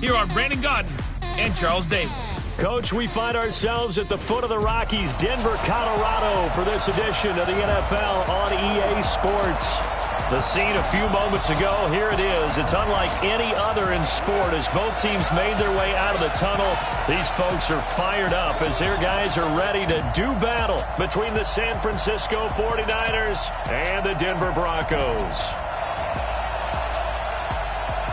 Here are Brandon Gaudin and Charles Davis. Coach, we find ourselves at the foot of the Rockies, Denver, Colorado, for this edition of the NFL on EA Sports. The scene a few moments ago, here it is. It's unlike any other in sport as both teams made their way out of the tunnel. These folks are fired up as their guys are ready to do battle between the San Francisco 49ers and the Denver Broncos.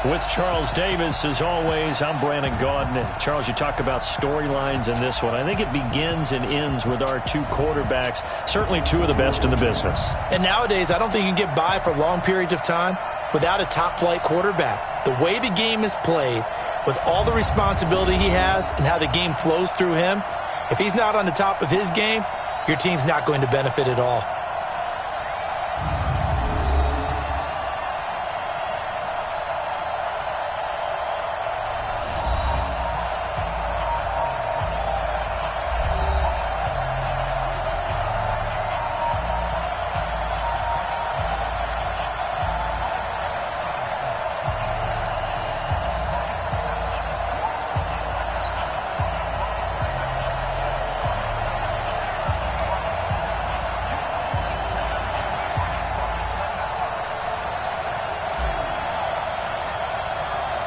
With Charles Davis, as always, I'm Brandon Gaudin. And Charles, you talk about storylines in this one. I think it begins and ends with our two quarterbacks, certainly two of the best in the business. And nowadays, I don't think you can get by for long periods of time without a top-flight quarterback. The way the game is played, with all the responsibility he has and how the game flows through him, if he's not on the top of his game, your team's not going to benefit at all.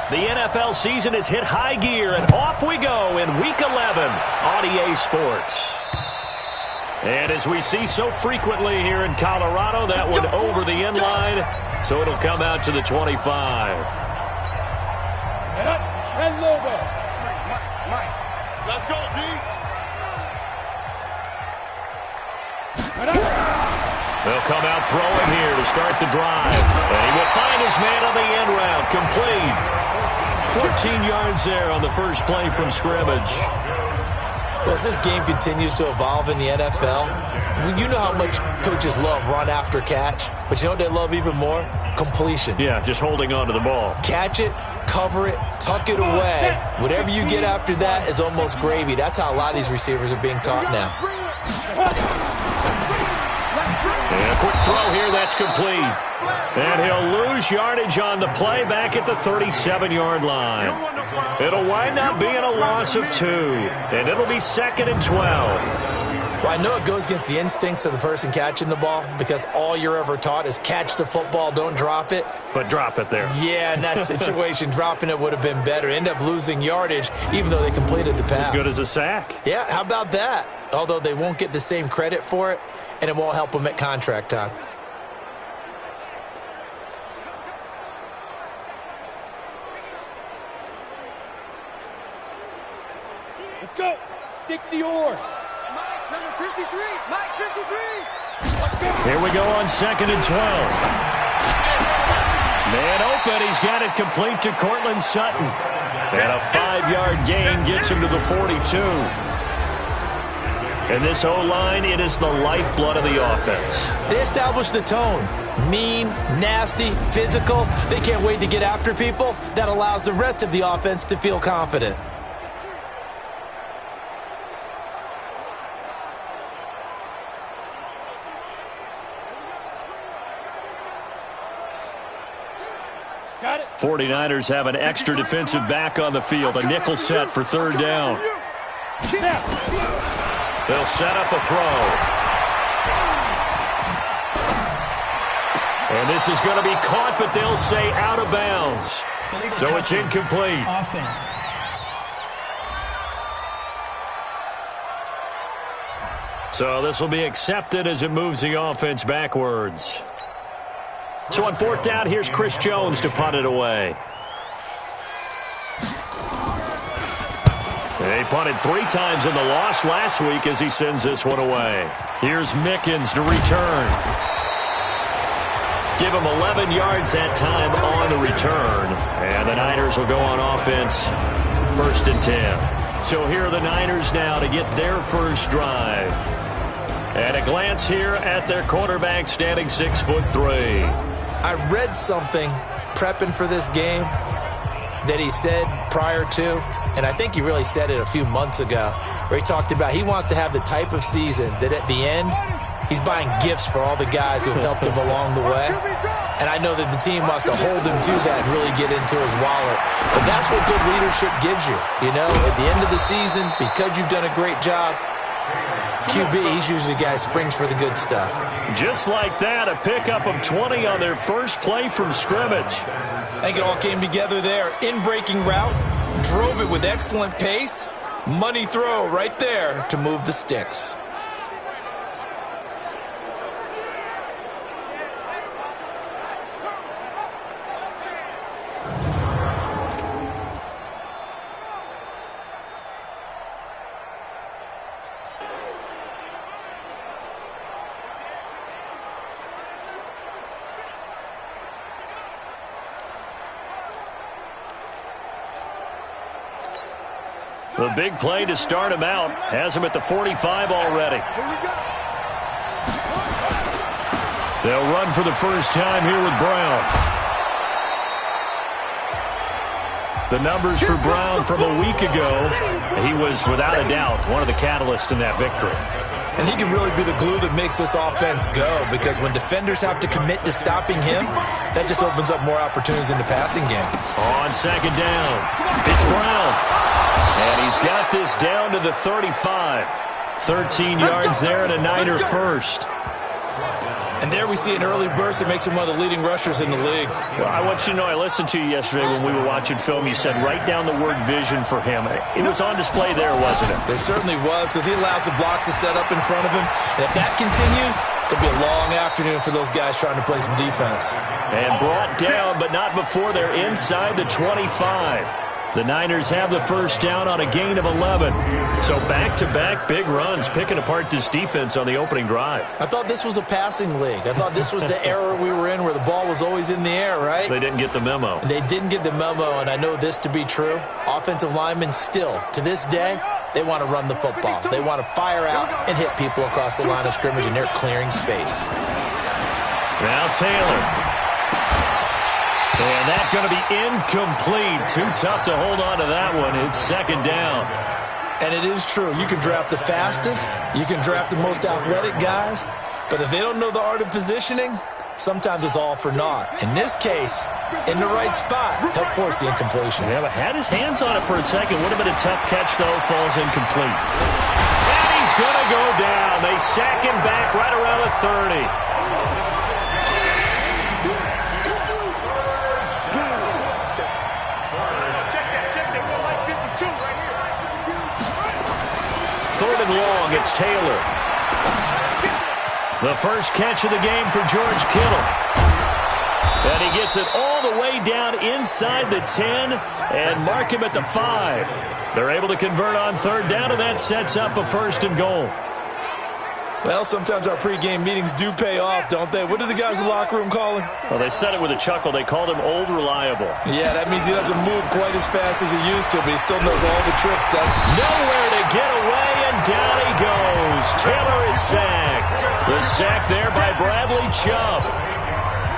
The NFL season has hit high gear, and off we go in Week 11 on EA Sports. And as we see so frequently here in Colorado, that one over the end line, so it'll come out to the 25. And over. Mike. Let's go, D. They'll come out throwing here to start the drive. And he will find his man on the end route. Complete. 14 yards there on the first play from scrimmage. Well, as this game continues to evolve in the NFL, you know how much coaches love run after catch, but you know what they love even more? Completion. Yeah, just holding on to the ball. Catch it, cover it, tuck it away. Whatever you get after that is almost gravy. That's how a lot of these receivers are being taught now. And a quick throw here, that's complete. And he'll lose yardage on the play back at the 37-yard line. It'll wind up being a loss of 2, and it'll be 2nd and 12. Well, I know it goes against the instincts of the person catching the ball because all you're ever taught is catch the football, don't drop it. But drop it there. Yeah, in that situation, dropping it would have been better. End up losing yardage even though they completed the pass. As good as a sack. Yeah, how about that? Although they won't get the same credit for it, and it won't help them at contract time. Let's go. 60 or. Mike, number 53. Mike, 53. Let's go. Here we go on 2nd and 12. Man open. He's got it complete to Cortland Sutton. And a 5-yard gain gets him to the 42. And this O-line, it is the lifeblood of the offense. They establish the tone. Mean, nasty, physical. They can't wait to get after people. That allows the rest of the offense to feel confident. Got it. 49ers have an extra defensive back on the field. A nickel set for 3rd down. They'll set up a throw. And this is going to be caught, but they'll say out of bounds. So it's incomplete. Offense. So this will be accepted as it moves the offense backwards. So on 4th down, here's Chris Jones to punt it away. They punted 3 times in the loss last week as he sends this one away. Here's Mickens to return. Give him 11 yards that time on the return. And the Niners will go on offense, 1st and 10. So here are the Niners now to get their first drive. And a glance here at their quarterback standing 6'3". I read something prepping for this game that he said prior to, and I think he really said it a few months ago, where he talked about he wants to have the type of season that at the end, he's buying gifts for all the guys who have helped him along the way. And I know that the team wants to hold him to that and really get into his wallet. But that's what good leadership gives you. You know, at the end of the season, because you've done a great job, QB, he's usually the guy who springs for the good stuff. Just like that, a pickup of 20 on their first play from scrimmage. I think it all came together there. In-breaking route, drove it with excellent pace. Money throw right there to move the sticks. The big play to start him out has him at the 45 already. They'll run for the first time here with Brown. The numbers for Brown from a week ago, he was without a doubt one of the catalysts in that victory. And he can really be the glue that makes this offense go, because when defenders have to commit to stopping him, that just opens up more opportunities in the passing game. On second down, it's Brown. And he's got this down to the 35. 13 yards there and a Niner first. And there we see an early burst that makes him one of the leading rushers in the league. Well, I want you to know, I listened to you yesterday when we were watching film. You said write down the word vision for him. It was on display there, wasn't it? It certainly was, because he allows the blocks to set up in front of him. And if that continues, it'll be a long afternoon for those guys trying to play some defense. And brought down, but not before they're inside the 25. The Niners have the first down on a gain of 11. So back-to-back big runs, picking apart this defense on the opening drive. I thought this was a passing league. I thought this was the era we were in where the ball was always in the air, right? They didn't get the memo. They didn't get the memo, and I know this to be true. Offensive linemen still, to this day, they want to run the football. They want to fire out and hit people across the line of scrimmage, and they're clearing space. Now Taylor. And that's going to be incomplete. Too tough to hold on to that one. It's second down. And it is true. You can draft the fastest. You can draft the most athletic guys. But if they don't know the art of positioning, sometimes it's all for naught. In this case, in the right spot, help force the incompletion. Yeah, but had his hands on it for a second. Would have been a tough catch, though. Falls incomplete. And he's going to go down. They sack him back right around the 30. Third and long, it's Taylor. The first catch of the game for George Kittle. And he gets it all the way down inside the 10 and mark him at the 5. They're able to convert on third down, and that sets up a first and goal. Well, sometimes our pregame meetings do pay off, don't they? What do the guys in the locker room call him? Well, they said it with a chuckle. They called him Old Reliable. Yeah, that means he doesn't move quite as fast as he used to, but he still knows all the tricks, doesn't he? Nowhere to get away, and down he goes. Taylor is sacked. The sack there by Bradley Chubb.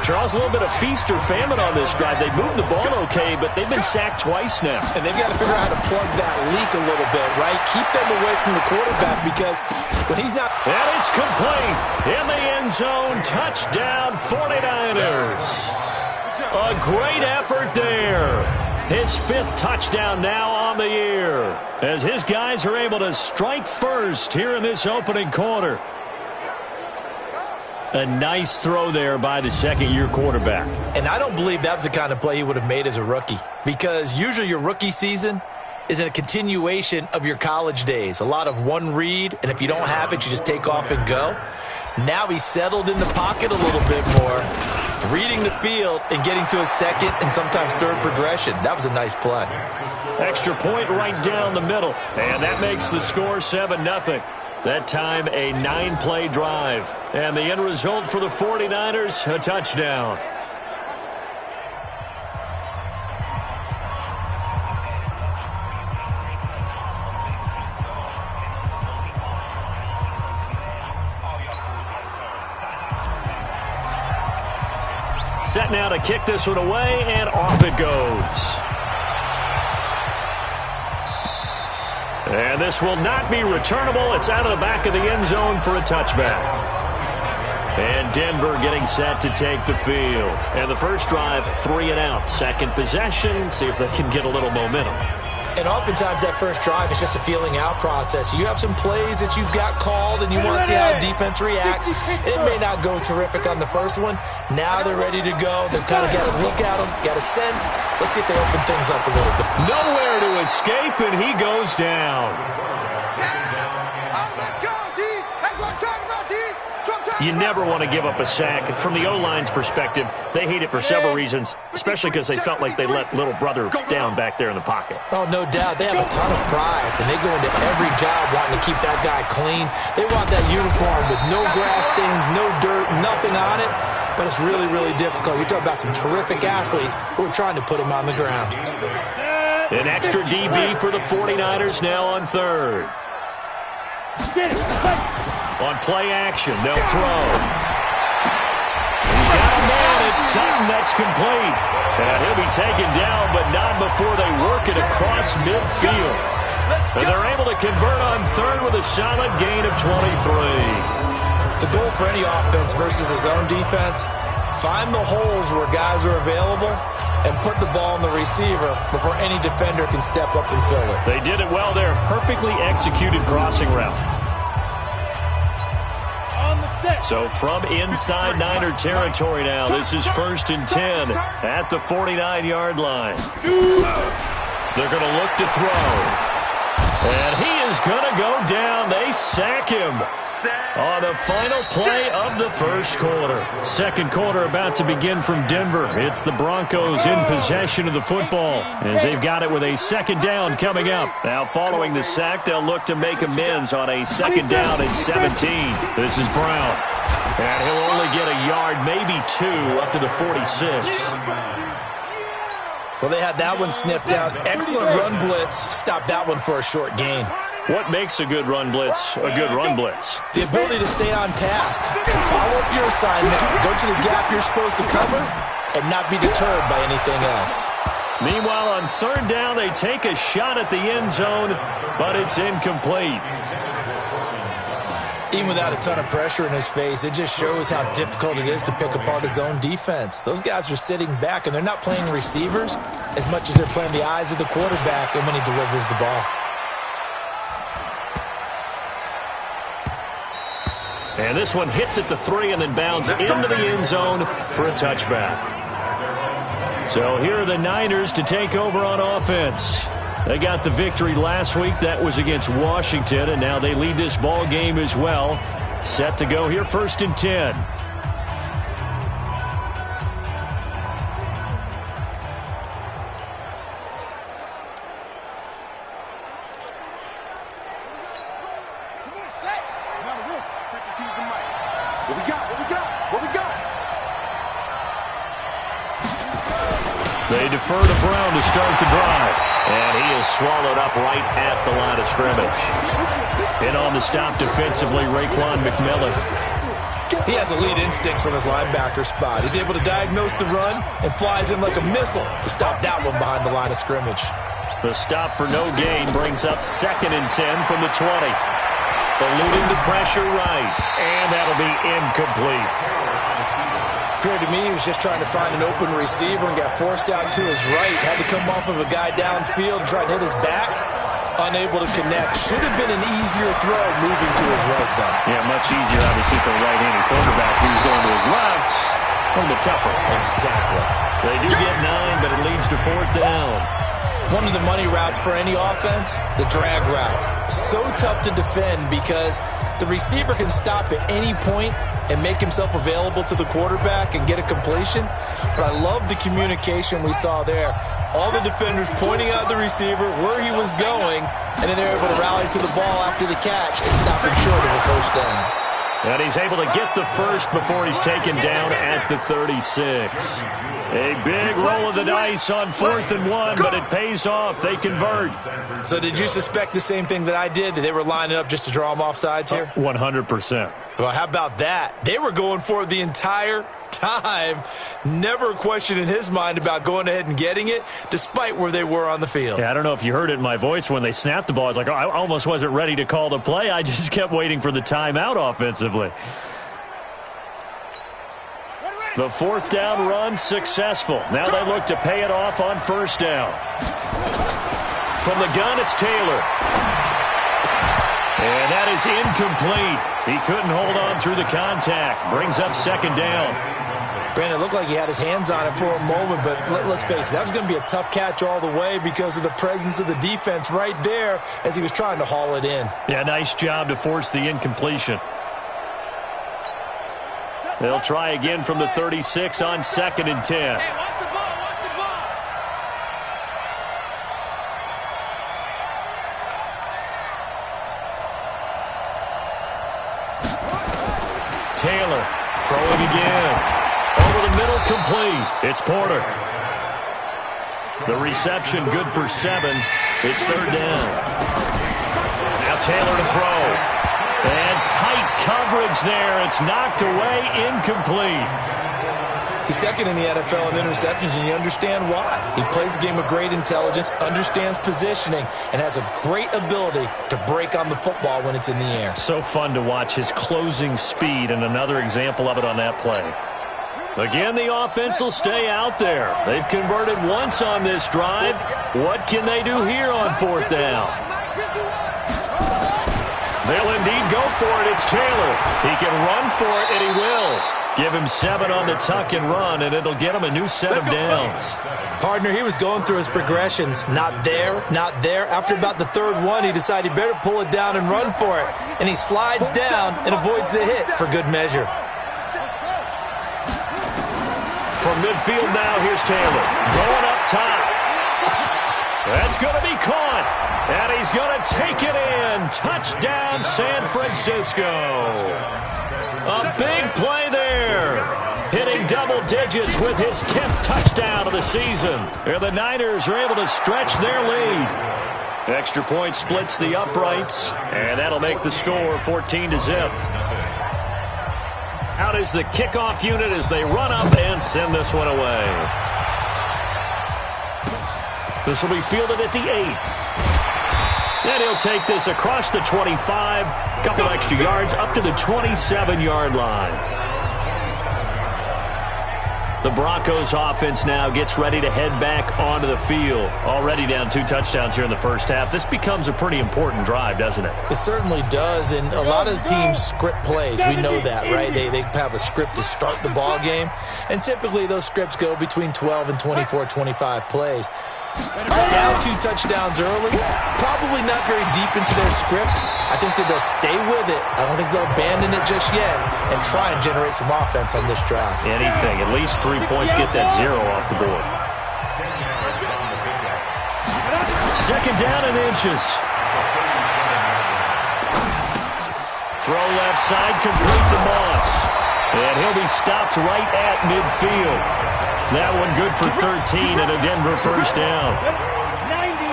Charles, a little bit of feast or famine on this drive. They moved the ball okay, but they've been sacked twice now. And they've got to figure out how to plug that leak a little bit, right? Keep them away from the quarterback, because when he's not... And it's complete. In the end zone. Touchdown, 49ers. A great effort there. His 5th touchdown now on the year, as his guys are able to strike first here in this opening quarter. A nice throw there by the second-year quarterback. And I don't believe that was the kind of play he would have made as a rookie, because usually your rookie season is a continuation of your college days. A lot of one read, and if you don't have it, you just take off and go. Now he's settled in the pocket a little bit more, reading the field and getting to his second and sometimes third progression. That was a nice play. Extra point right down the middle, and that makes the score 7-0. That time, a 9-play drive. And the end result for the 49ers, a touchdown. Set now to kick this one away, and off it goes. And this will not be returnable. It's out of the back of the end zone for a touchback. And Denver getting set to take the field. And the first drive, 3 and out. Second possession, see if they can get a little momentum. And oftentimes that first drive is just a feeling out process. You have some plays that you've got called and you want to see how defense reacts. It may not go terrific on the first one. Now they're ready to go. They've kind of got to look at them, got a sense. Let's see if they open things up a little bit. Nowhere to escape, and he goes down. Let's go, D. That's what I'm talking about, D. You never want to give up a sack. And from the O-line's perspective, they hate it for several reasons, especially because they felt like they let little brother down back there in the pocket. Oh, no doubt. They have a ton of pride, and they go into every job wanting to keep that guy clean. They want that uniform with no grass stains, no dirt, nothing on it. But it's really, really difficult. You're talking about some terrific athletes who are trying to put him on the ground. An extra DB for the 49ers now on third. On play action, they'll throw. He's got a man. It's Sutton that's complete. And he'll be taken down, but not before they work it across midfield. And they're able to convert on third with a solid gain of 23. The goal for any offense versus a zone defense, find the holes where guys are available and put the ball in the receiver before any defender can step up and fill it. They did it well there. Perfectly executed crossing route. So from inside Niner territory now, this is 1st and 10 at the 49-yard line. They're going to look to throw. And he is going to go down. They sack him on the final play of the first quarter. Second quarter about to begin from Denver. It's the Broncos in possession of the football as they've got it with a second down coming up. Now following the sack, they'll look to make amends on a second down and 17. This is Brown. And he'll only get a yard, maybe 2, up to the 46. Well, they had that one sniffed out. Excellent run blitz. Stop that one for a short gain. What makes a good run blitz a good run blitz? The ability to stay on task, to follow up your assignment, go to the gap you're supposed to cover, and not be deterred by anything else. Meanwhile, on third down, they take a shot at the end zone, but it's incomplete. Even without a ton of pressure in his face, it just shows how difficult it is to pick apart his own defense. Those guys are sitting back, and they're not playing receivers as much as they're playing the eyes of the quarterback and when he delivers the ball. And this one hits at the 3 and then bounds into the end zone for a touchback. So here are the Niners to take over on offense. They got the victory last week. That was against Washington, and now they lead this ball game as well. Set to go here, 1st and 10. They defer to Brown to start the drive. And he is swallowed up right at the line of scrimmage. In on the stop defensively, Raekwon McMillan. He has elite instincts from his linebacker spot. He's able to diagnose the run and flies in like a missile to stop that one behind the line of scrimmage. The stop for no gain brings up 2nd and 10 from the 20. Eluding the pressure right. And that'll be incomplete. Appeared to me he was just trying to find an open receiver and got forced out to his right. Had to come off of a guy downfield, try to hit his back. Unable to connect. Should have been an easier throw moving to his right, though. Yeah, much easier, obviously, for a right-handed quarterback who's going to his left. A little bit tougher. Exactly. They do get 9, but it leads to 4th down. One of the money routes for any offense, the drag route. So tough to defend because the receiver can stop at any point and make himself available to the quarterback and get a completion. But I love the communication we saw there. All the defenders pointing out the receiver, where he was going, and then they're able to rally to the ball after the catch and stop him short of a first down. And he's able to get the first before he's taken down at the 36. A big roll of the dice on 4th and 1, but it pays off. They convert. So did you suspect the same thing that I did, that they were lining up just to draw him off sides here? 100%. Well, how about that? They were going for it the entire time. Never a question in his mind about going ahead and getting it, despite where they were on the field. Yeah, I don't know if you heard it in my voice when they snapped the ball. I was like, oh, I almost wasn't ready to call the play. I just kept waiting for the timeout offensively. The fourth down run successful. Now they look to pay it off on first down. From the gun, it's Taylor. And that is incomplete. He couldn't hold on through the contact. Brings up second down. Brandon, it looked like he had his hands on it for a moment, but let's face it, that was going to be a tough catch all the way because of the presence of the defense right there as he was trying to haul it in. Yeah, nice job to force the incompletion. They'll try again from the 36 on 2nd and 10. Taylor throwing again. Over the middle, complete. It's Porter. The reception good for 7. It's third down. Now Taylor to throw. And tight coverage there. It's knocked away, incomplete. He's second in the NFL in interceptions, and you understand why. He plays a game of great intelligence, understands positioning, and has a great ability to break on the football when it's in the air. So fun to watch his closing speed, and another example of it on that play. Again, the offense will stay out there. They've converted once on this drive. What can they do here on fourth down? They'll indeed go for it. It's Taylor. He can run for it, and he will. Give him 7 on the tuck and run, and it'll get him a new set of downs. Partner, he was going through his progressions. Not there, not there. After about the third one, he decided he better pull it down and run for it. And he slides down and avoids the hit for good measure. From midfield now, here's Taylor. Going up top. That's going to be caught. And he's going to take it in. Touchdown, San Francisco. A big play there. Hitting double digits with his 10th touchdown of the season. And the Niners are able to stretch their lead. Extra point splits the uprights. And that'll make the score 14-0. Out is the kickoff unit as they run up and send this one away. This will be fielded at the 8. And he'll take this across the 25. A couple extra yards up to the 27-yard line. The Broncos offense now gets ready to head back onto the field. Already down 2 touchdowns here in the first half. This becomes a pretty important drive, doesn't it? It certainly does, and a lot of the teams script plays. We know that, right? They have a script to start the ball game, and typically those scripts go between 12 and 24, 25 plays. Down 2 touchdowns early, probably not very deep into their script. I think that they'll stay with it. I don't think they'll abandon it just yet and try and generate some offense on this drive. Anything, at least 3 points, get that 0 off the board. Second down and inches. Throw left side, complete to Moss. And he'll be stopped right at midfield. That one good for 13 and a Denver first down.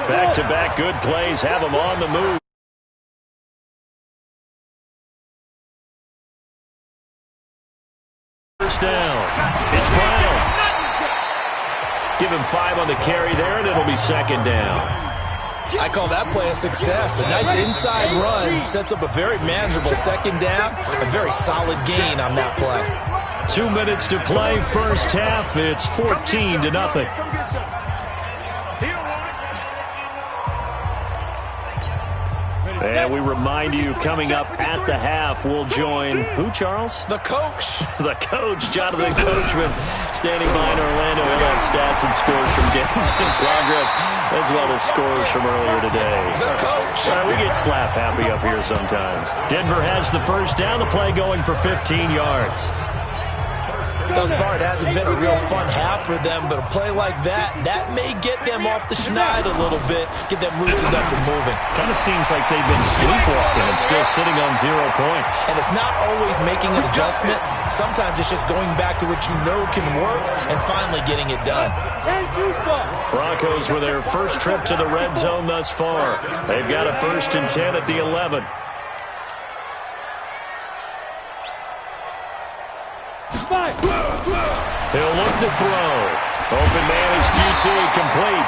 Back-to-back good plays have them on the move. First down. It's Brown. Give him 5 on the carry there, and it'll be second down. I call that play a success. A nice inside run sets up a very manageable second down. A very solid gain on that play. 2 minutes to play first half. It's 14-0. And we remind you, coming up at the half, we'll join who, Charles? The coach. The coach, Jonathan Coachman, standing by in Orlando. He'll have stats and scores from games in progress, as well as scores from earlier today. The coach. We get slap happy up here sometimes. Denver has the first down, the play going for 15 yards. Thus far, it hasn't been a real fun half for them, but a play like that may get them off the schneid a little bit, get them loosened up and moving. Kind of seems like they've been sleepwalking and still sitting on 0 points. And it's not always making an adjustment. Sometimes it's just going back to what you know can work and finally getting it done. Broncos with their first trip to the red zone thus far. They've got a 1st and 10 at the 11. He'll look to throw. Open man is QT, complete.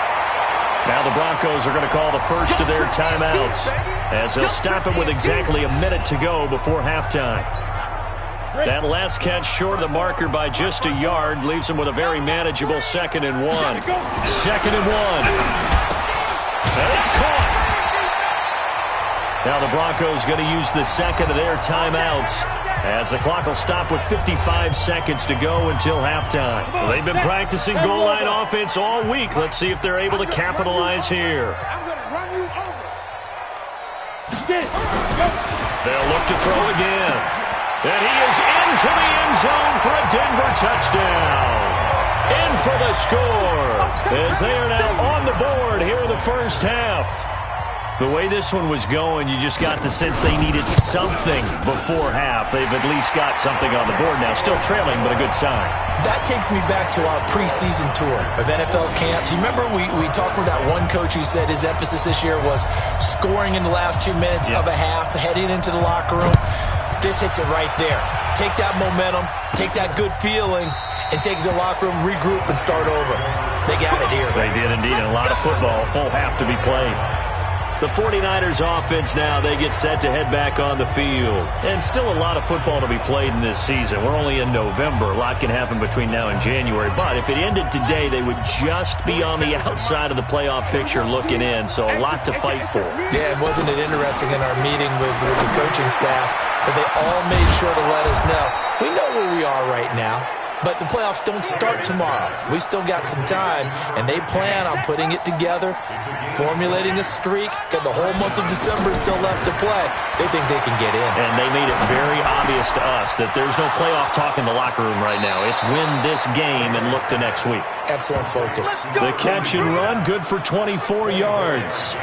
Now the Broncos are going to call the first of their timeouts as they'll stop it with exactly a minute to go before halftime. That last catch short of the marker by just a yard leaves him with a very manageable 2nd and 1. 2nd and 1. And it's caught. Now the Broncos going to use the second of their timeouts, as the clock will stop with 55 seconds to go until halftime. Well, they've been practicing goal line offense all week. Let's see if they're able to capitalize here. They'll look to throw again. And he is into the end zone for a Denver touchdown. In for the score, as they are now on the board here in the first half. The way this one was going, you just got the sense they needed something before half. They've at least got something on the board now. Still trailing, but a good sign. That takes me back to our preseason tour of NFL camps. You remember we talked with that one coach who said his emphasis this year was scoring in the last 2 minutes of a half, heading into the locker room. This hits it right there. Take that momentum, take that good feeling, and take it to the locker room, regroup, and start over. They got it here. They did indeed. A lot of football, full half to be played. The 49ers offense now, they get set to head back on the field. And still a lot of football to be played in this season. We're only in November. A lot can happen between now and January. But if it ended today, they would just be on the outside of the playoff picture looking in. So a lot to fight for. Yeah, and wasn't it interesting in our meeting with the coaching staff that they all made sure to let us know, we know where we are right now. But the playoffs don't start tomorrow. We still got some time, and they plan on putting it together, formulating a streak, got the whole month of December still left to play. They think they can get in. And they made it very obvious to us that there's no playoff talk in the locker room right now. It's win this game and look to next week. Excellent focus. The catch and run, good for 24 yards.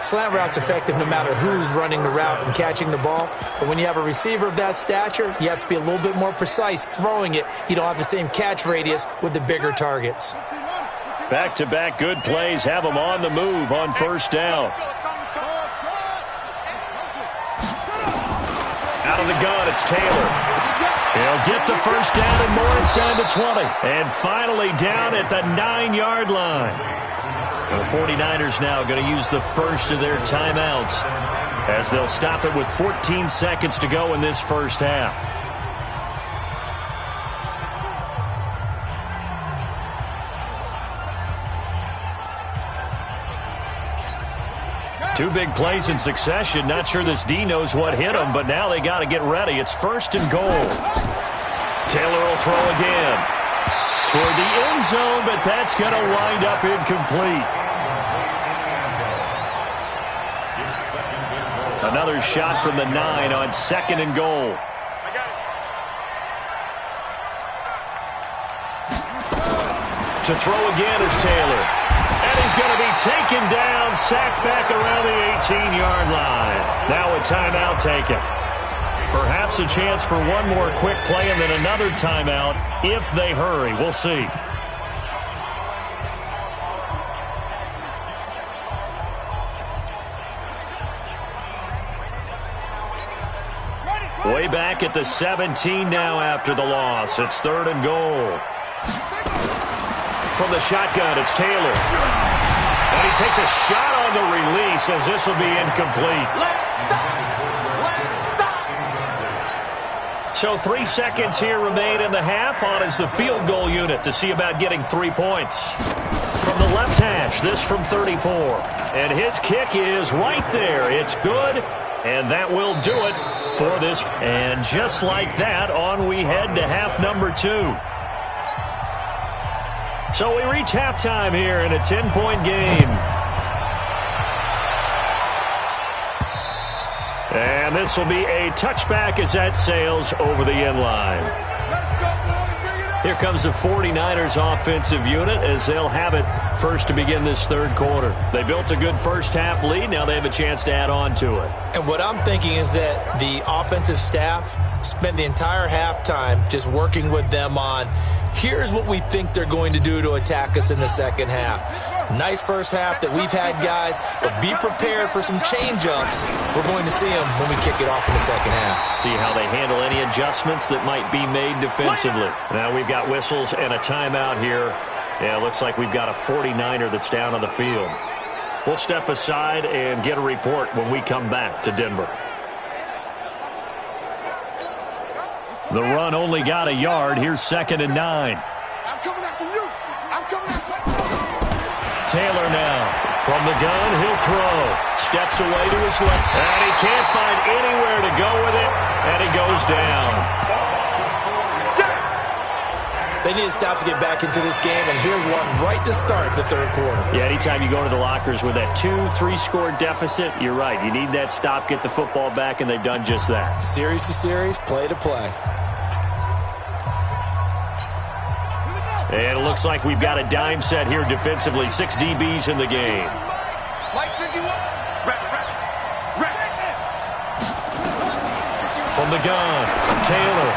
Slant route's effective no matter who's running the route and catching the ball. But when you have a receiver of that stature, you have to be a little bit more precise throwing it. You don't have the same catch radius with the bigger targets. Back-to-back good plays have them on the move on first down. Out of the gun, it's Taylor. He'll get the first down and more inside the 20. And finally down at the 9-yard line. The 49ers now going to use the first of their timeouts as they'll stop it with 14 seconds to go in this first half. Two big plays in succession. Not sure this D knows what hit him, but now they got to get ready. It's 1st and goal. Taylor will throw again toward the end zone, but that's going to wind up incomplete. Another shot from the 9 on 2nd and goal. To throw again is Taylor. And he's going to be taken down, sacked back around the 18-yard line. Now a timeout taken. Perhaps a chance for one more quick play and then another timeout if they hurry. We'll see. Way back at the 17 now after the loss. It's 3rd and goal. From the shotgun, it's Taylor. And he takes a shot on the release as this will be incomplete. So 3 seconds here remain in the half. On is the field goal unit to see about getting 3 points. From the left hash, this from 34. And his kick is right there. It's good. And that will do it for this. And just like that, on we head to half number 2. So we reach halftime here in a 10-point game. And this will be a touchback as that sails over the end line. Here comes the 49ers offensive unit as they'll have it first to begin this 3rd quarter. They built a good first half lead. Now they have a chance to add on to it. And what I'm thinking is that the offensive staff spent the entire halftime just working with them on, here's what we think they're going to do to attack us in the second half. Nice first half that we've had, guys, but be prepared for some change-ups. We're going to see them when we kick it off in the second half. See how they handle any adjustments that might be made defensively. Now we've got whistles and a timeout here. Yeah, it looks like we've got a 49er that's down on the field. We'll step aside and get a report when we come back to Denver. The run only got a yard. Here's 2nd and 9. I'm coming after you. I'm coming after you. Taylor now. From the gun, he'll throw. Steps away to his left. And he can't find anywhere to go with it. And he goes down. They need to stop to get back into this game, and here's one right to start the third quarter. Yeah, anytime you go to the lockers with that 2-3 score deficit, you're right. You need that stop, get the football back, and they've done just that. Series to series, play to play. And it looks like we've got a dime set here defensively. 6 DBs in the game. Mike 51. From the gun, Taylor.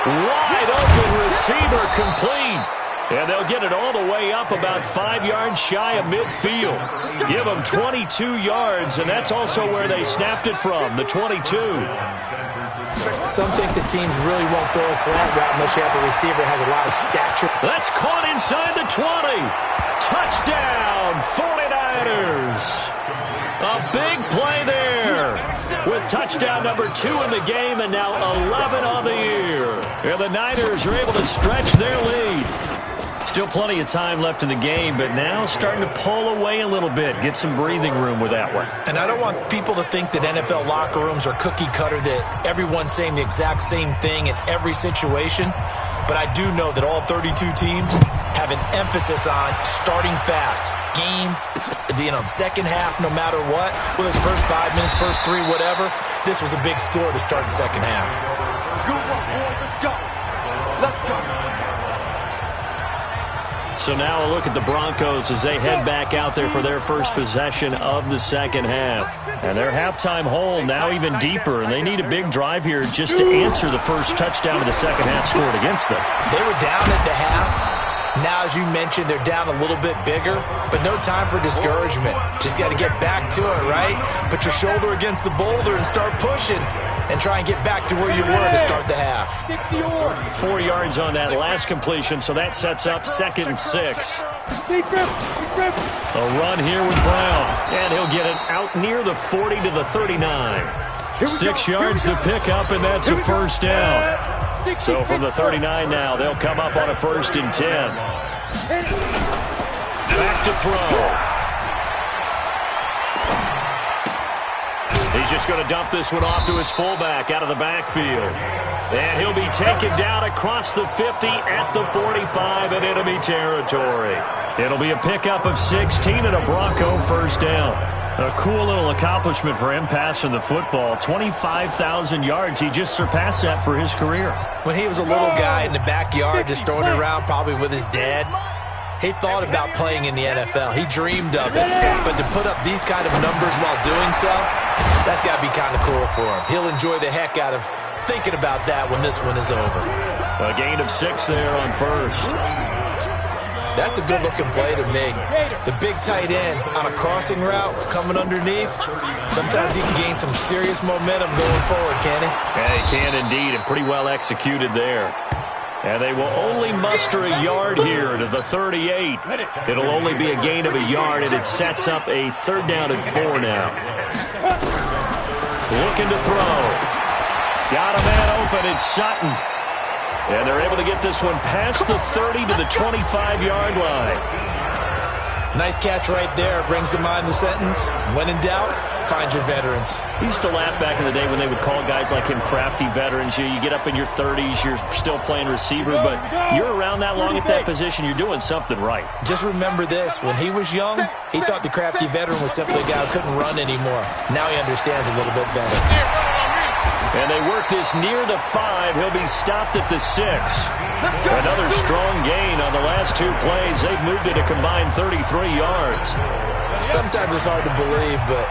Wide open receiver complete. And they'll get it all the way up about 5 yards shy of midfield. Give them 22 yards, and that's also where they snapped it from, the 22. Some think the teams really won't throw a slant route unless you have a receiver that has a lot of stature. That's caught inside the 20. Touchdown, 49ers. A big play there with touchdown number 2 in the game and now 11 on the year. And the Niners are able to stretch their lead. Still plenty of time left in the game, but now starting to pull away a little bit. Get some breathing room with that one. And I don't want people to think that NFL locker rooms are cookie cutter, that everyone's saying the exact same thing in every situation. But I do know that all 32 teams have an emphasis on starting fast. Game, second half, no matter what. Whether it's first 5 minutes, first 3, whatever. This was a big score to start the second half. Good one, boys. Let's go. Let's go. So now a look at the Broncos as they head back out there for their first possession of the second half. And their halftime hole now even deeper, and they need a big drive here just to answer the first touchdown of the second half scored against them. They were down at the half. Now, as you mentioned, they're down a little bit bigger, but no time for discouragement. Just got to get back to it, right? Put your shoulder against the boulder and start pushing and try and get back to where you were to start the half. 4 yards on that last completion, so that sets up 2nd and 6. A run here with Brown, and he'll get it out near the 40 to the 39. 6 yards the pickup, and that's a first down. So from the 39 now, they'll come up on a 1st and 10. Back to throw. He's just going to dump this one off to his fullback out of the backfield. And he'll be taken down across the 50 at the 45 in enemy territory. It'll be a pickup of 16 and a Bronco first down. A cool little accomplishment for him passing the football. 25,000 yards. He just surpassed that for his career. When he was a little guy in the backyard just throwing it around probably with his dad, he thought about playing in the NFL. He dreamed of it. But to put up these kind of numbers while doing so, that's got to be kind of cool for him. He'll enjoy the heck out of thinking about that when this one is over. A gain of 6 there on first. That's a good-looking play to me. The big tight end on a crossing route coming underneath, sometimes he can gain some serious momentum going forward, can he? Yeah, he can indeed, and pretty well executed there. And they will only muster a yard here to the 38. It'll only be a gain of a yard, and it sets up a 3rd down and 4 now. Looking to throw. Got a man open. It's Sutton. And they're able to get this one past the 30 to the 25-yard line. Nice catch right there. Brings to mind the sentence, when in doubt, find your veterans. We used to laugh back in the day when they would call guys like him crafty veterans. You get up in your 30s, you're still playing receiver, but you're around that long at that position, you're doing something right. Just remember this. When he was young, he thought the crafty veteran was simply a guy who couldn't run anymore. Now he understands a little bit better. And they work this near the 5. He'll be stopped at the 6. Another strong gain on the last 2 plays. They've moved it a combined 33 yards. Sometimes it's hard to believe, but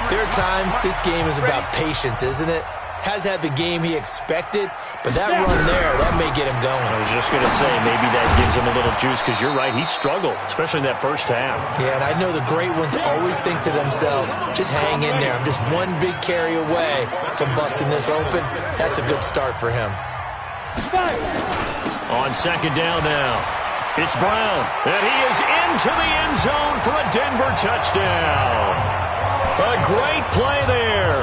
there are times this game is about patience, isn't it? Has had the game he expected, but that run there, that may get him going. I was just going to say, maybe that gives him a little juice, because you're right, he struggled, especially in that first half. Yeah, and I know the great ones always think to themselves, just hang in there. I'm just one big carry away from busting this open. That's a good start for him. On 2nd down now, it's Brown, and he is into the end zone for a Denver touchdown. A great play there.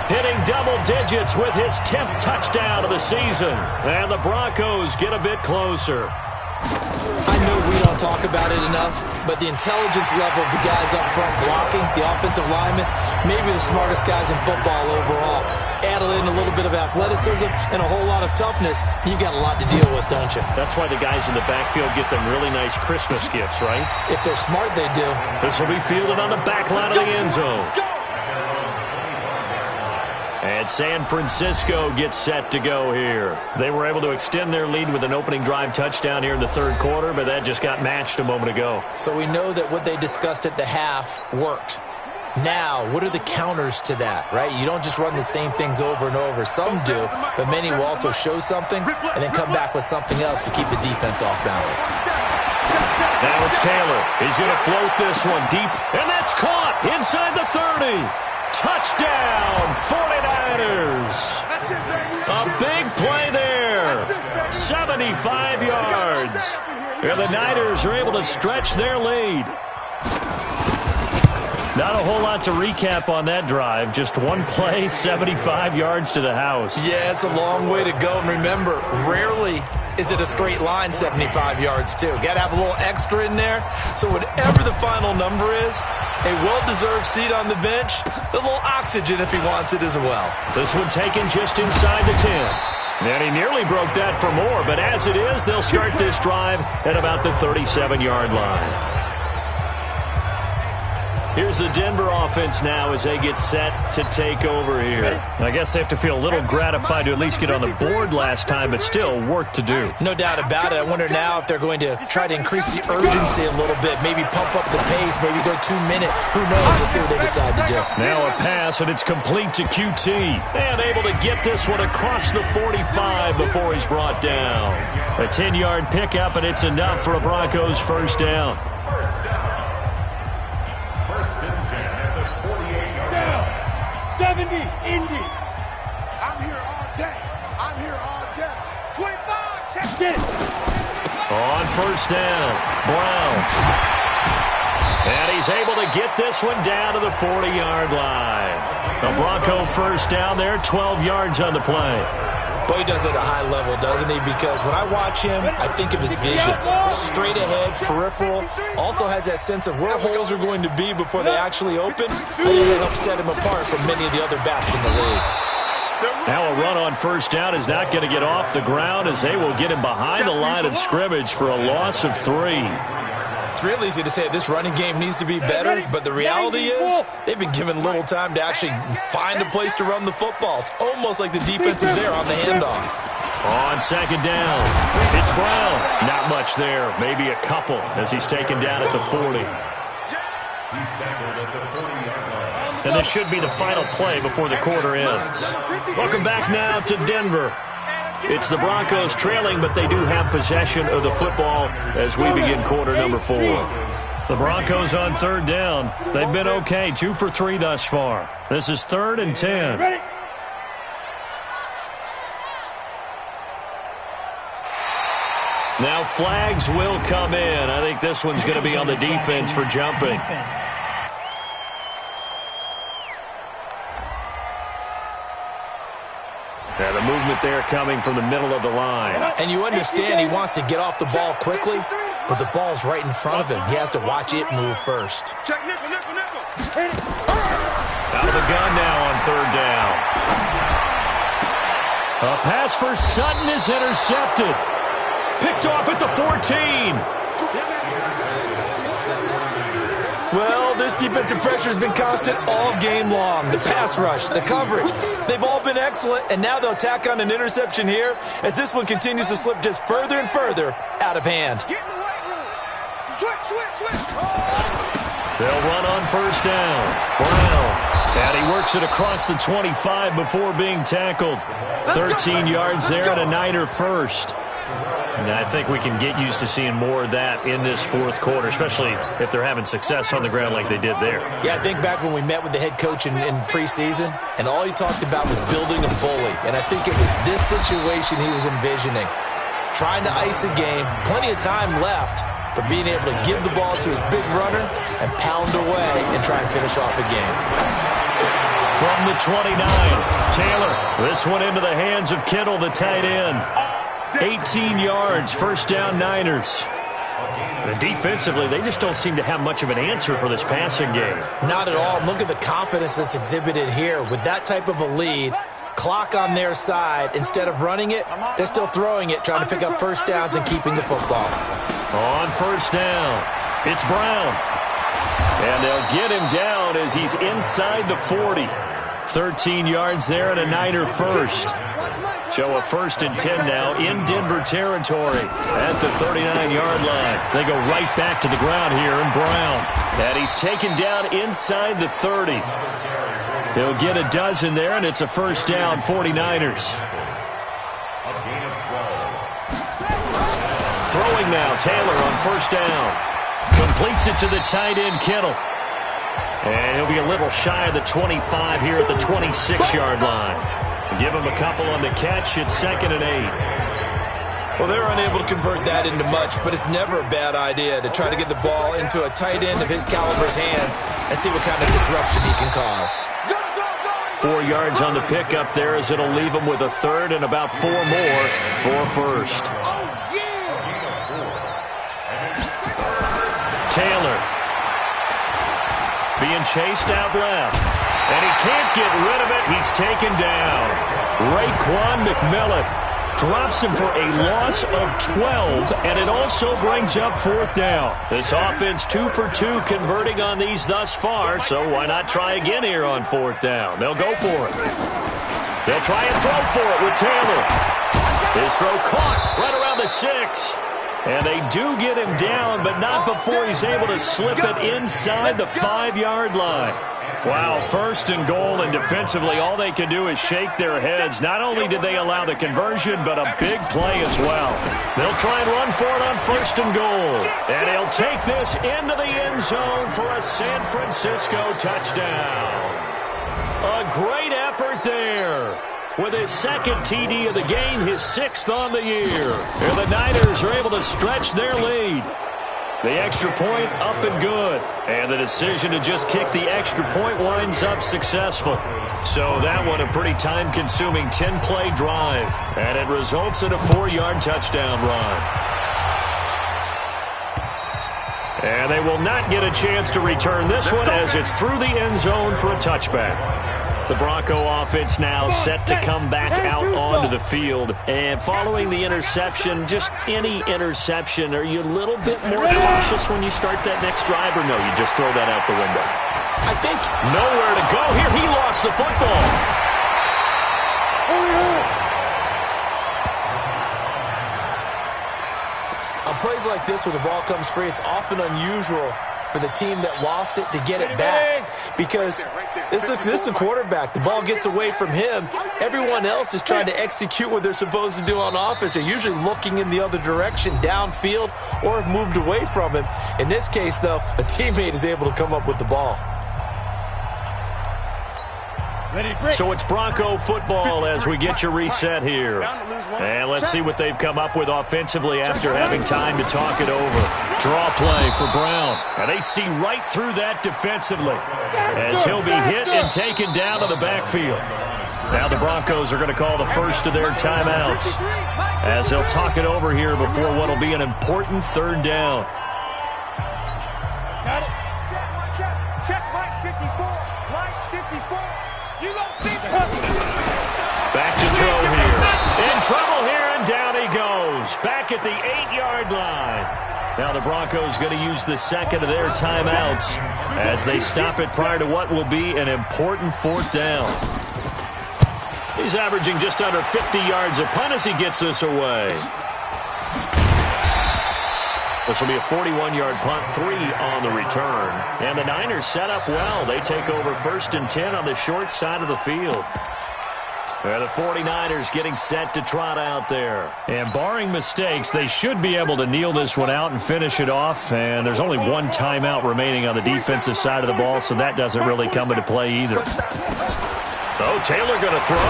Hitting double digits with his 10th touchdown of the season. And the Broncos get a bit closer. I know we don't talk about it enough, but the intelligence level of the guys up front blocking, the offensive linemen, maybe the smartest guys in football overall. Add in a little bit of athleticism and a whole lot of toughness, you've got a lot to deal with, don't you? That's why the guys in the backfield get them really nice Christmas gifts, right? If they're smart, they do. This will be fielded on the back line of the end zone. And San Francisco gets set to go here. They were able to extend their lead with an opening drive touchdown here in the third quarter, but that just got matched a moment ago. So we know that what they discussed at the half worked. Now, what are the counters to that, right? You don't just run the same things over and over. Some do, but many will also show something and then come back with something else to keep the defense off balance. Now it's Taylor. He's going to float this one deep, and that's caught inside the 30. Touchdown, 49ers. A big play there. 75 yards. And the Niners are able to stretch their lead. Not a whole lot to recap on that drive. Just one play, 75 yards to the house. Yeah, it's a long way to go. And remember, rarely is it a straight line 75 yards, too. Got to have a little extra in there. So whatever the final number is, a well-deserved seat on the bench, a little oxygen if he wants it as well. This one taken just inside the 10. And he nearly broke that for more, but as it is, they'll start this drive at about the 37-yard line. Here's the Denver offense now as they get set to take over here. I guess they have to feel a little gratified to at least get on the board last time, but still work to do. No doubt about it. I wonder now if they're going to try to increase the urgency a little bit, maybe pump up the pace, maybe go 2 minute. Who knows? Let's see what they decide to do. Now a pass, and it's complete to QT. And able to get this one across the 45 before he's brought down. A 10-yard pickup, and it's enough for a Broncos first down. 70, Indy. I'm here all day. I'm here all day. 25, check it. On first down, Brown. And he's able to get this one down to the 40-yard line. A Bronco first down there, 12 yards on the play. Boy, he does it at a high level, doesn't he? Because when I watch him, I think of his vision. Straight ahead, peripheral. Also has that sense of where holes are going to be before they actually open. I think that helps set him apart from many of the other backs in the league. Now a run on first down is not going to get off the ground as they will get him behind the line of scrimmage for a loss of 3. It's real easy to say this running game needs to be better, but the reality is they've been given little time to actually find a place to run the football. It's almost like the defense is there on the handoff. On second down, it's Brown. Not much there, maybe a couple as he's taken down at the 40. And this should be the final play before the quarter ends. Welcome back now to Denver. It's the Broncos trailing, but they do have possession of the football as we begin quarter number 4. The Broncos on third down. They've been okay, 2 for 3 thus far. This is 3rd and 10. Now flags will come in. I think this one's going to be on the defense for jumping. Yeah, the movement there coming from the middle of the line. And you understand he wants to get off the ball quickly, but the ball's right in front of him. He has to watch it move first. Check nickel. Out of the gun now on third down. A pass for Sutton is intercepted. Picked off at the 14. Well, this defensive pressure has been constant all game long. The pass rush, the coverage, they've all been excellent, and now they'll tack on an interception here as this one continues to slip just further and further out of hand. Get in the weight room. Switch. They'll run on first down. Brown. And he works it across the 25 before being tackled. 13 yards there and a Niner first. And I think we can get used to seeing more of that in this fourth quarter, especially if they're having success on the ground like they did there. Yeah, I think back when we met with the head coach in preseason, and all he talked about was building a bully. And I think it was this situation he was envisioning. Trying to ice a game, plenty of time left, but being able to give the ball to his big runner and pound away and try and finish off a game. From the 29, Taylor. This one into the hands of Kittle, the tight end. 18 yards, first down Niners. And defensively, they just don't seem to have much of an answer for this passing game. Not at all. Look at the confidence that's exhibited here. With that type of a lead, clock on their side, instead of running it, they're still throwing it, trying to pick up first downs and keeping the football. On first down, it's Brown. And they'll get him down as he's inside the 40. 13 yards there and a Niner first. So a 1st and 10 now in Denver territory at the 39-yard line. They go right back to the ground here, and Brown. And he's taken down inside the 30. He'll get a dozen there, and it's a first down, 49ers. Throwing now, Taylor on first down. Completes it to the tight end, Kittle. And he'll be a little shy of the 25 here at the 26-yard line. Give him a couple on the catch. It's 2nd and 8. Well, they're unable to convert that into much, but it's never a bad idea to try to get the ball into a tight end of his caliber's hands and see what kind of disruption he can cause. 4 yards on the pickup there as it'll leave him with a 3rd and about 4 more for first. Taylor being chased out left, and he can't get rid of it. He's taken down. Raekwon McMillan drops him for a loss of 12, and it also brings up 4th down. This offense 2 for 2 converting on these thus far, so why not try again here on 4th down? They'll go for it. They'll try and throw for it with Taylor. His throw caught right around the 6. And they do get him down, but not before he's able to slip it inside the 5-yard line. Wow, 1st and goal, and defensively all they can do is shake their heads. Not only did they allow the conversion, but a big play as well. They'll try and run for it on 1st and goal. And he'll take this into the end zone for a San Francisco touchdown. A great effort there. With his 2nd TD of the game, his 6th on the year. And the Niners are able to stretch their lead. The extra point up and good. And the decision to just kick the extra point winds up successful. So that one a pretty time-consuming 10-play drive. And it results in a 4-yard touchdown run. And they will not get a chance to return this one as it's through the end zone for a touchback. The Bronco offense now set to come back out onto the field. And following the interception, just any interception, are you a little bit more cautious when you start that next drive, or no, you just throw that out the window? I think nowhere to go here. He lost the football. On plays like this where the ball comes free, it's often unusual for the team that lost it to get it back, because this is a quarterback. The ball gets away from him. Everyone else is trying to execute what they're supposed to do on offense. They're usually looking in the other direction, downfield, or have moved away from him. In this case, though, a teammate is able to come up with the ball. So it's Bronco football as we get you reset here. And let's see what they've come up with offensively after having time to talk it over. Draw play for Brown. And they see right through that defensively as he'll be hit and taken down to the backfield. Now the Broncos are going to call the first of their timeouts as they'll talk it over here before what will be an important 3rd down. Got it. Check Mike 54. Mike 54. You don't see back to throw here. In trouble here, and down he goes. Back at the 8-yard line. Now the Broncos going to use the 2nd of their timeouts as they stop it prior to what will be an important 4th down. He's averaging just under 50 yards a punt as he gets this away. This will be a 41-yard punt, 3 on the return. And the Niners set up well. They take over 1st and 10 on the short side of the field. And the 49ers getting set to trot out there. And barring mistakes, they should be able to kneel this one out and finish it off. And there's only 1 timeout remaining on the defensive side of the ball, so that doesn't really come into play either. Oh, Taylor going to throw.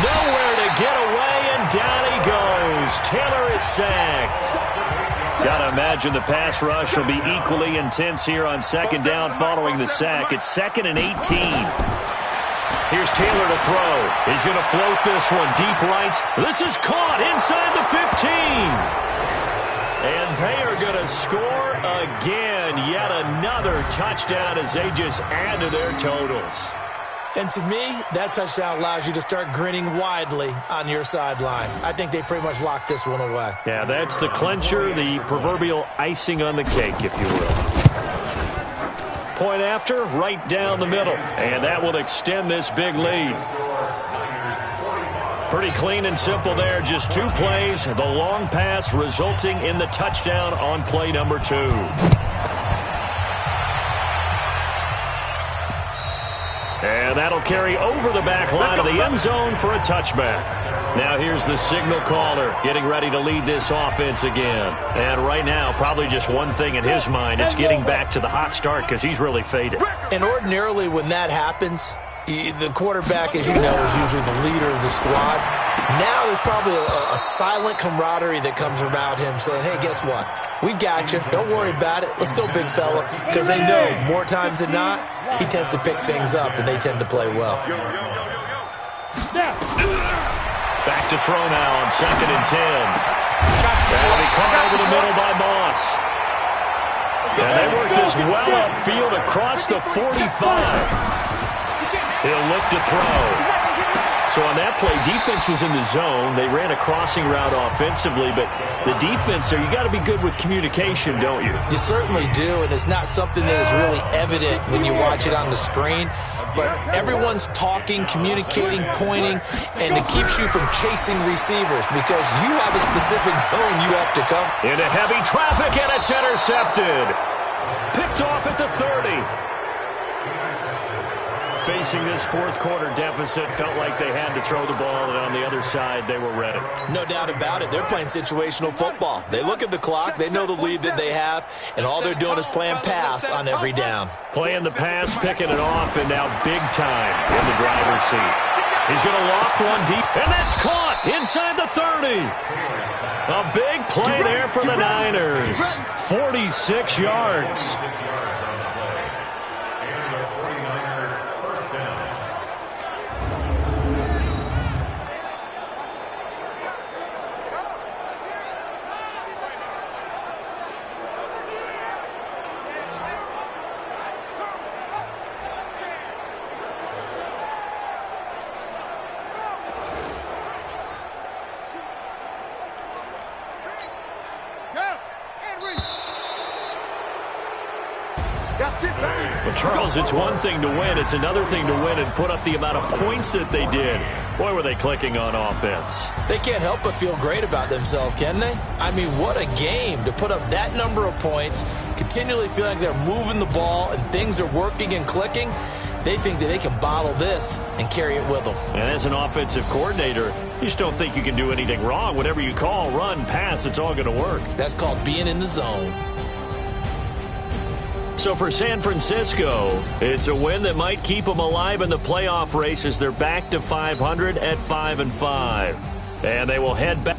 Nowhere to get away, and down he goes. Taylor is sacked. Gotta imagine the pass rush will be equally intense here on second down following the sack. It's 2nd and 18. Here's Taylor to throw. He's going to float this one deep right. This is caught inside the 15. And they are going to score again. Yet another touchdown as they just add to their totals. And to me, that touchdown allows you to start grinning widely on your sideline. I think they pretty much locked this one away. Yeah, that's the clincher, the proverbial icing on the cake, if you will. Point after, right down the middle. And that will extend this big lead. Pretty clean and simple there. Just 2 plays. The long pass resulting in the touchdown on play number 2. And that'll carry over the back line of the end zone for a touchback. Now here's the signal caller getting ready to lead this offense again. And right now, probably just one thing in his mind. It's getting back to the hot start because he's really faded. And ordinarily when that happens, the quarterback, as you know, is usually the leader of the squad. Now there's probably a silent camaraderie that comes about him saying, hey, guess what? We got you. Don't worry about it. Let's go, big fella. Because they know more times than not, he tends to pick things up, and they tend to play well. Back to throw now on 2nd and 10. That'll be caught over the middle by Moss. And they work this well upfield across the 45. He'll look to throw. So on that play, defense was in the zone. They ran a crossing route offensively, but the defense there, you got to be good with communication, don't you? You certainly do, and it's not something that is really evident when you watch it on the screen. But everyone's talking, communicating, pointing, and it keeps you from chasing receivers because you have a specific zone you have to cover. Into heavy traffic, and it's intercepted. Picked off at the 30. Facing this fourth quarter deficit, felt like they had to throw the ball, and on the other side, they were ready. No doubt about it. They're playing situational football. They look at the clock, they know the lead that they have, and all they're doing is playing pass on every down. Playing the pass, picking it off, and now big time in the driver's seat. He's going to loft one deep, and that's caught inside the 30. A big play there for the Niners. 46 yards. Well, Charles, it's one thing to win. It's another thing to win and put up the amount of points that they did. Boy, were they clicking on offense. They can't help but feel great about themselves, can they? I mean, what a game to put up that number of points, continually feel like they're moving the ball and things are working and clicking. They think that they can bottle this and carry it with them. And as an offensive coordinator, you just don't think you can do anything wrong. Whatever you call, run, pass, it's all going to work. That's called being in the zone. So for San Francisco, it's a win that might keep them alive in the playoff race as they're back to 500 at 5-5. And they will head back.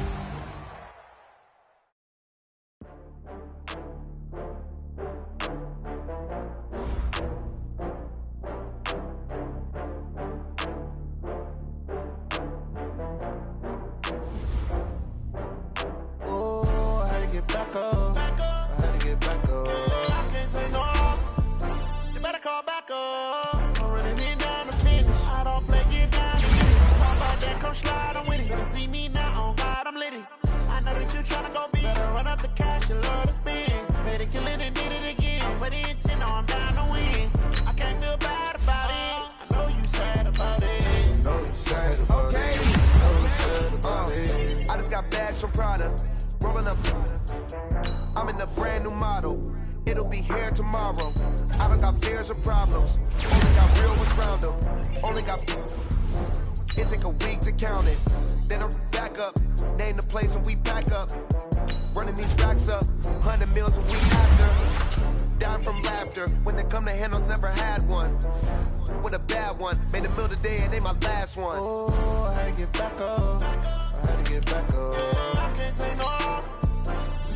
I'm in a brand new model. It'll be here tomorrow. I don't got fears or problems. Only got real ones round them. Only got. It take a week to count it. Then I'm back up. Name the place and we pack up. Running these racks up. 100 meals a week after. Down from laughter. When they come to handles, never had one. With a bad one. Made a meal today and they my last one. Oh, I had to get back up. I had to get back up. I can't take no off.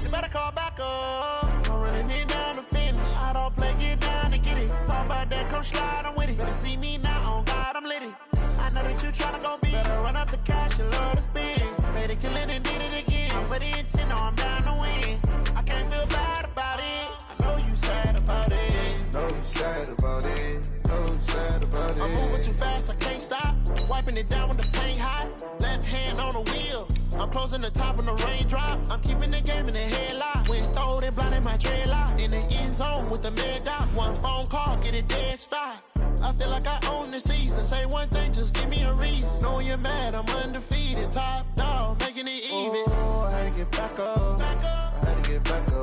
You better call back up. I'm running it down to finish. I don't play, get down and get it. Talk about that, come slide, I'm with it. Better see me now, on God, I'm litty. I know that you tryna go big. Better run up the cash, you love to spend. Better kill it and did it again. But the intent, no, I'm down to win. I can't feel bad about it. I know you sad about it. Know you sad about it. Know you sad about it. I'm moving too fast, I can't stop. Wiping it down with the paint hot. Left hand on the wheel. I'm closing the top when the raindrop. I'm keeping the game in the headlock. When throwed and blinded my dreadlock. In the end zone with the mad dot. One phone call, get it dead stop. I feel like I own the season. Say one thing, just give me a reason. Knowing you're mad, I'm undefeated. Top dog, making it even. Oh, I had to get back up. I had to get back up.